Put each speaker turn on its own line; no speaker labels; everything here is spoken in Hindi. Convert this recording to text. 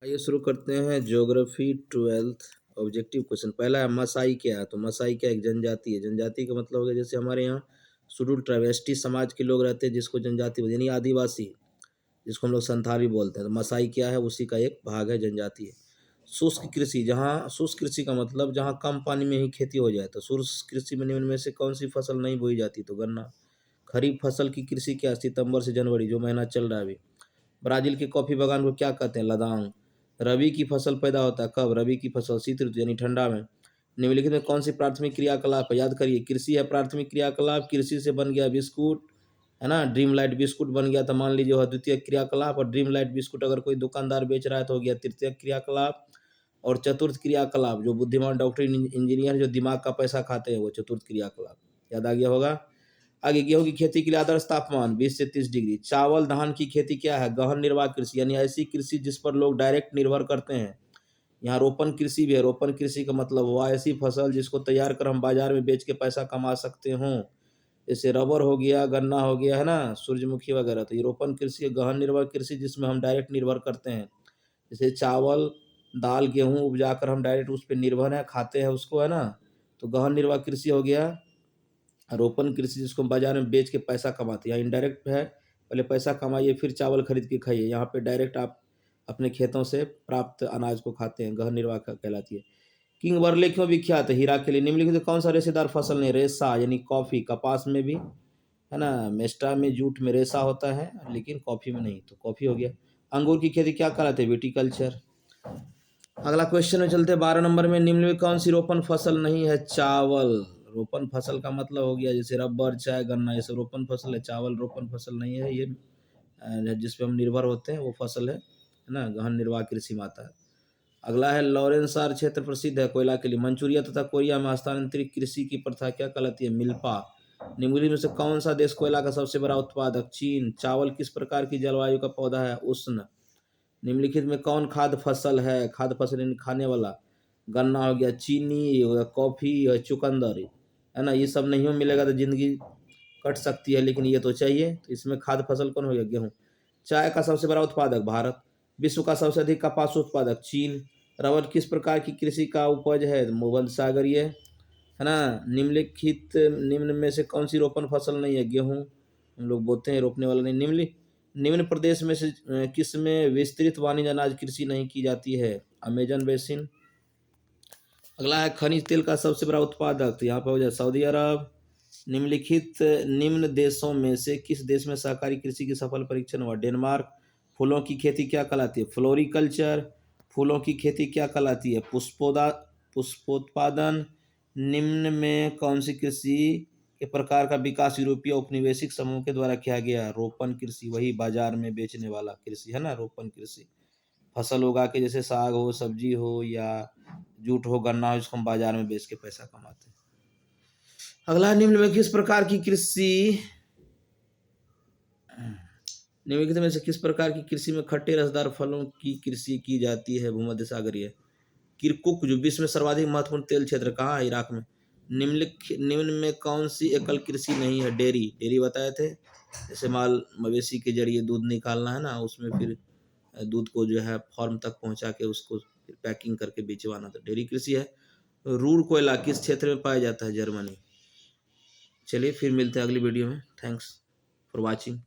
आइए शुरू करते हैं ज्योग्राफी 12th ऑब्जेक्टिव क्वेश्चन। पहला है मसाई क्या है। तो मसाई क्या एक जनजाति है। जनजाति का मतलब हो गया जैसे हमारे यहाँ शेड्यूल ट्राइब एसटी समाज के लोग रहते हैं जिसको जनजाति बोलते हैं, यानी आदिवासी, जिसको हम लोग संथाली बोलते हैं। तो मसाई क्या है, उसी का एक भाग है, जनजाति है। शुष्क कृषि, जहाँ शुष्क कृषि का मतलब जहाँ कम पानी में ही खेती हो जाए। तो शुष्क कृषि में निम्न में से कौन सी फसल नहीं बोई जाती। तो गन्ना। खरीफ फसल की कृषि क्या, सितंबर से जनवरी, जो महीना चल रहा है अभी। ब्राजील के कॉफी बागान को क्या कहते हैं, लदांग। रबी की फसल पैदा होता है कब, रबी की फसल शीत ऋतु यानी ठंडा में। निम्नलिखित में कौन सी प्राथमिक क्रियाकलाप है, याद करिए, कृषि है प्राथमिक क्रियाकलाप। कृषि से बन गया बिस्कुट, है ना, ड्रीम लाइट बिस्कुट बन गया, तो मान लीजिए वह द्वितीय क्रियाकलाप। और ड्रीम लाइट बिस्कुट अगर कोई दुकानदार बेच रहा है तो हो गया तृतीय क्रियाकलाप। और चतुर्थ क्रियाकलाप, जो बुद्धिमान डॉक्टर इंजीनियर जो दिमाग का पैसा खाते हैं, वो चतुर्थ क्रियाकलाप। याद आ गया होगा। आगे, गेहूं की खेती के लिए आदर्श तापमान 20 से 30 डिग्री। चावल धान की खेती क्या है, गहन निर्वाह कृषि, यानी ऐसी कृषि जिस पर लोग डायरेक्ट निर्भर करते हैं। यहाँ रोपण कृषि भी है। रोपण कृषि का मतलब हुआ ऐसी फसल जिसको तैयार कर हम बाजार में बेच के पैसा कमा सकते हों। जैसे रबर हो गया, गन्ना हो गया, है ना, सूरजमुखी वगैरह। तो ये रोपण कृषि, गहन निर्भर कृषि जिसमें हम डायरेक्ट निर्भर करते हैं। जैसे चावल दाल गेहूं उपजा कर हम डायरेक्ट उस पर निर्भर हैं, खाते हैं उसको, है ना। तो गहन निर्वाह कृषि हो गया। रोपण कृषि जिसको हम बाजार में बेच के पैसा कमाते हैं। यहाँ इनडायरेक्ट है, पहले पैसा कमाइए फिर चावल खरीद के खाइए। यहाँ पे डायरेक्ट आप अपने खेतों से प्राप्त अनाज को खाते हैं, गहन निर्वाह कहलाती है। किंग बर्ले क्यों विख्यात है, हीरा के लिए। निम्नलिखित में कौन सा रेशेदार फसल नहीं, रेशा यानी कॉफी। कपास में भी, है ना, मेस्टा में, जूट में रेशा होता है, लेकिन कॉफी में नहीं, तो कॉफी हो गया। अंगूर की खेती क्या कहलाते हैं, विटिकल्चर। अगला क्वेश्चन में चलते 12 नंबर में, निम्न में कौन सी रोपण फसल नहीं है, चावल। रोपण फसल का मतलब हो गया जैसे रबर, चाय, गन्ना, ये सब रोपण फसल है। चावल रोपण फसल नहीं है, ये जिस पे हम निर्भर होते हैं वो फसल है ना, गहन निर्वाह कृषि में आता है। अगला है लॉरेंसार क्षेत्र प्रसिद्ध है कोयला के लिए। मंचूरिया तथा कोरिया में हस्तांतरित कृषि की प्रथा क्या कहलाती है, मिल्पा। निम्नलिखित में से कौन सा देश कोयला का सबसे बड़ा उत्पादक, चीन। चावल किस प्रकार की जलवायु का पौधा है, उष्ण। निम्नलिखित में कौन खाद्य फसल है, खाद्य फसल यानी खाने वाला। गन्ना हो गया, चीनी हो गया, कॉफी है, चुकंदर, है ना। ये सब नहीं मिलेगा तो जिंदगी कट सकती है, लेकिन ये तो चाहिए। तो इसमें खाद्य फसल कौन हो गया, गेहूं। चाय का सबसे बड़ा उत्पादक भारत। विश्व का सबसे अधिक कपास उत्पादक चीन। रबर किस प्रकार की कृषि का उपज है, भूमध्य सागरीय, है ना। निम्न में से कौन सी रोपण फसल नहीं है, गेहूं। हम लोग बोते हैं, रोपने वाला नहीं। निम्न प्रदेश में से किस में विस्तृत वाणिज्य अनाज कृषि नहीं की जाती है, अमेजन बेसिन। अगला है खनिज तेल का सबसे बड़ा उत्पादक, तो यहाँ पे हो जाए सऊदी अरब। निम्न देशों में से किस देश में सहकारी कृषि की सफल परीक्षण हुआ, डेनमार्क। फूलों की खेती क्या कहलाती है, फ्लोरिकल्चर। फूलों की खेती क्या कहलाती है, पुष्पोत्पादन। निम्न में कौन सी कृषि के प्रकार का विकास यूरोपीय औपनिवेशिक समूह के द्वारा किया गया, रोपण कृषि, वही बाजार में बेचने वाला कृषि, है ना, रोपण कृषि। फसल उगा के जैसे साग हो, सब्जी हो, या जूट हो, गन्ना हो, इसको हम बाजार में बेच के पैसा कमाते हैं। अगला, निम्न में किस प्रकार की कृषि, निम्नलिखित में से किस प्रकार की कृषि में खट्टे रसदार फलों की कृषि की जाती है, भूमध्य सागरीय। किरकुक, जो विश्व में सर्वाधिक महत्वपूर्ण तेल क्षेत्र कहाँ है, इराक में। निम्न में कौन सी एकल कृषि नहीं है, डेयरी। डेयरी बताए थे, जैसे माल मवेशी के जरिए दूध निकालना, है ना, उसमें फिर दूध को जो है फार्म तक पहुंचा के उसको फिर पैकिंग करके बेचवाना, तो डेयरी कृषि है। रूर कोयला किस क्षेत्र में पाया जाता है, जर्मनी। चलिए फिर मिलते हैं अगली वीडियो में। Thanks for watching.